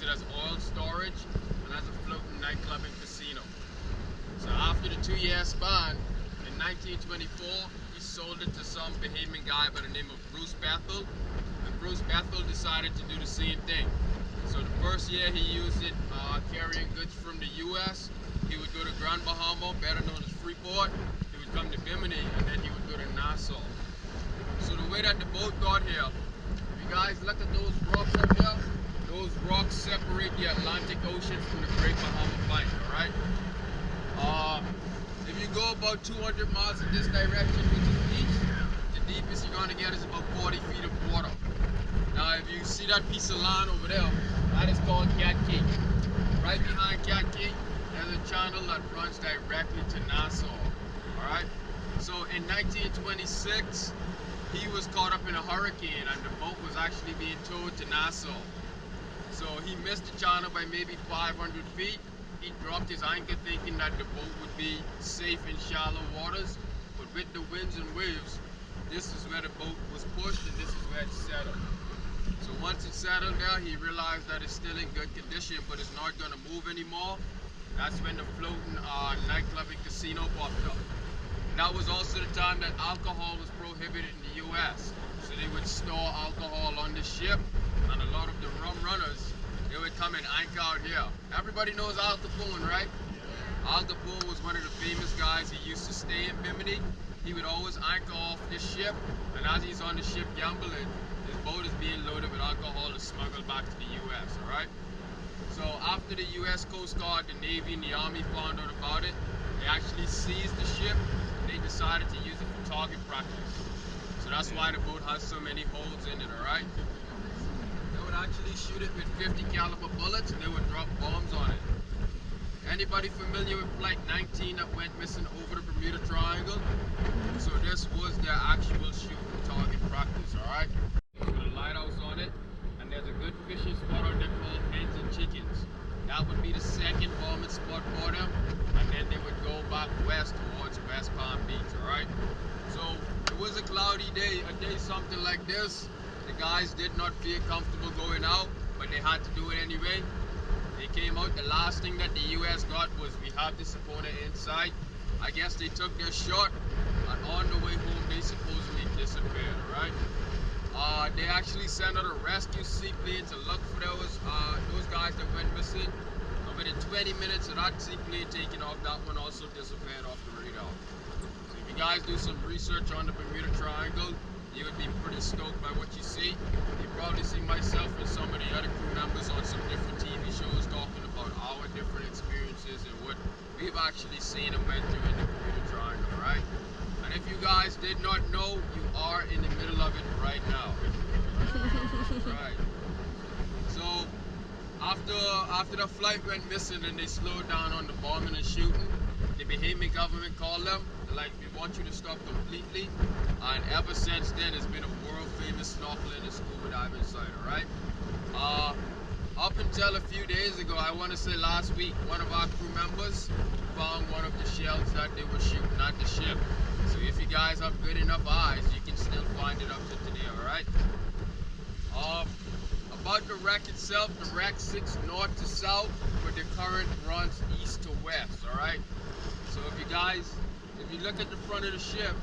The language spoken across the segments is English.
it as oil storage and as a floating nightclub and casino. So after the 2-year span, in 1924, he sold it to some Bahamian guy by the name of Bruce Bethel, and Bruce Bethel decided to do the same thing. So the first year he used it carrying goods from the U.S. He would go to Grand Bahama, better known as Freeport. He would come to Bimini, and then he would go to Nassau. So the way that the boat got here, if you guys look at those rocks up here, those rocks separate the Atlantic Ocean from the Great Bahama Plain, alright? If you go about 200 miles in this direction, which is east, the deepest you're going to get is about 40 feet of water. Now, if you see that piece of land over there, that is called Cat Key. Right behind Cat Key, there's a channel that runs directly to Nassau. Alright? So in 1926, he was caught up in a hurricane and the boat was actually being towed to Nassau. So he missed the channel by maybe 500 feet. He dropped his anchor thinking that the boat would be safe in shallow waters, but with the winds and waves, this is where the boat was pushed and this is where it settled. So once it settled there, he realized that it's still in good condition, but it's not going to move anymore. That's when the floating nightclub and casino popped up. And that was also the time that alcohol was prohibited in the U.S. So they would store alcohol on the ship, and a lot of the rum runners, they would come and anchor out here. Everybody knows Al Capone, right? Al Capone was one of the famous guys. He used to stay in Bimini. He would always anchor off the ship, and as he's on the ship gambling, his boat is being loaded with alcohol to smuggle back to the U.S., alright? So after the U.S. Coast Guard, the Navy, and the Army found out about it, they actually seized the ship, and they decided to use it for target practice. So that's why the boat has so many holes in it, alright? They would actually shoot it with 50 caliber bullets and they would drop bombs on it. Anybody familiar with Flight 19 that went missing over the Bermuda Triangle? So this was their actual shoot for target practice, alright? There's a lighthouse on it, and there's a good fishing spot on there called Hens and Chickens. That would be the second bombing spot for them, and then they would go back west towards West Palm Beach, alright? So it was a cloudy day, a day something like this. The guys did not feel comfortable going out, but they had to do it anyway. They came out, the last thing that the US got was, we have this opponent inside. I guess they took their shot, and on the way home they supposedly disappeared, alright? They actually sent out a rescue seaplane to look for those guys that went missing. And within 20 minutes of that seaplane taking off, that one also disappeared off the radar. So if you guys do some research on the Bermuda Triangle, you would be pretty stoked by what you see. You probably see myself and some of the other crew members on some different TV shows talking about our different experiences and what we've actually seen and went through in the Bermuda Triangle, right? And if you guys did not know, you are in the middle of it right now. Right. So after the flight went missing and they slowed down on the bombing and shooting, the Bahamian government called them, like, we want you to stop completely. And ever since then, it's been a world famous snorkeling and scuba diving site, alright? Up until a few days ago, I want to say last week, one of our crew members found one of the shells that they were shooting at the ship. So if you guys have good enough eyes, you can still find it up to today, alright? About the wreck itself, the wreck sits north to south, but the current runs east to west, alright? So if you look at the front of the ship,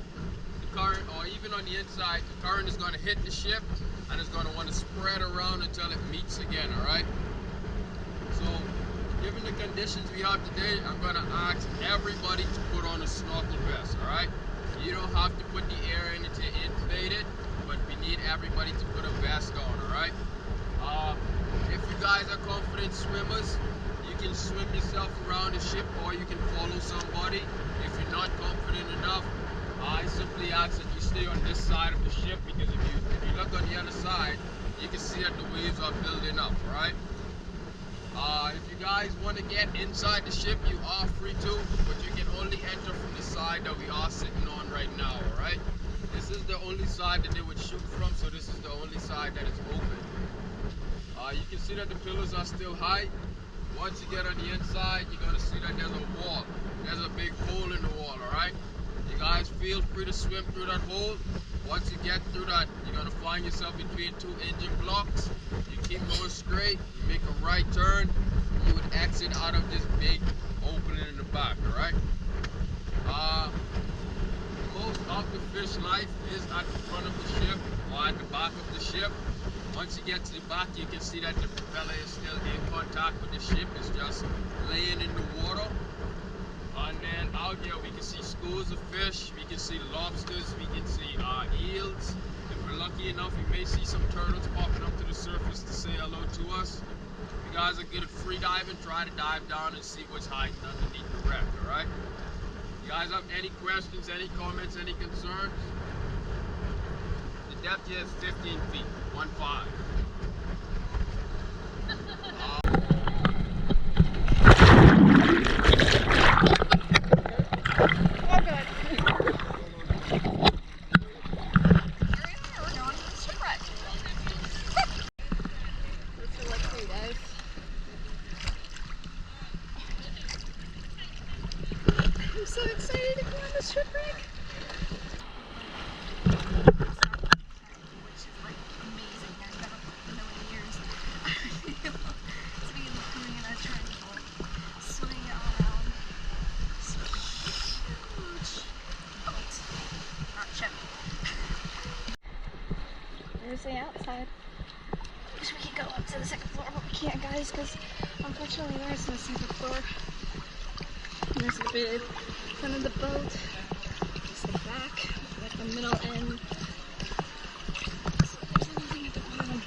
the current, or even on the inside, the current is going to hit the ship and it's going to want to spread around until it meets again, alright? So, given the conditions we have today, I'm going to ask everybody to put on a snorkel vest, alright? You don't have to put the air in it to inflate it, but we need everybody to put a vest on, alright? If you guys are confident swimmers, you can swim yourself around the ship or you can follow somebody. If you're not confident enough, I simply ask that you stay on this side of the ship, because if you look on the other side, you can see that the waves are building up, alright? If you guys want to get inside the ship, you are free to, but you can only enter from the side that we are sitting on right now, alright? This is the only side that they would shoot from, so this is the only side that is open. You can see that the pillars are still high. Once you get on the inside, you're going to see that there's a wall. There's a big hole in the wall, alright? You guys feel free to swim through that hole. Once you get through that, you're gonna find yourself between two engine blocks. You keep going straight, you make a right turn, you would exit out of this big opening in the back, alright? Most of the fish life is at the front of the ship or at the back of the ship. Once you get to the back, you can see that the propeller is still in contact with the ship. It's just laying in the water. And then out here we can see schools of fish, we can see lobsters, we can see eels. If we're lucky enough, we may see some turtles popping up to the surface to say hello to us. If you guys are good at free diving, try to dive down and see what's hiding underneath the wreck, alright? You guys have any questions, any comments, any concerns? The depth here is 15 feet, 1-5. I'm so excited to go on the shipwreck. Which is like amazing. I've never been in years. So we can look in a triangle, swimming all around. This huge boat. Not ship. There's the outside. Wish we could go up to the second floor, but we can't, guys, because unfortunately there's no second floor. And there's the big front of the boat, there's the back, like the middle end. There's anything at the bottom.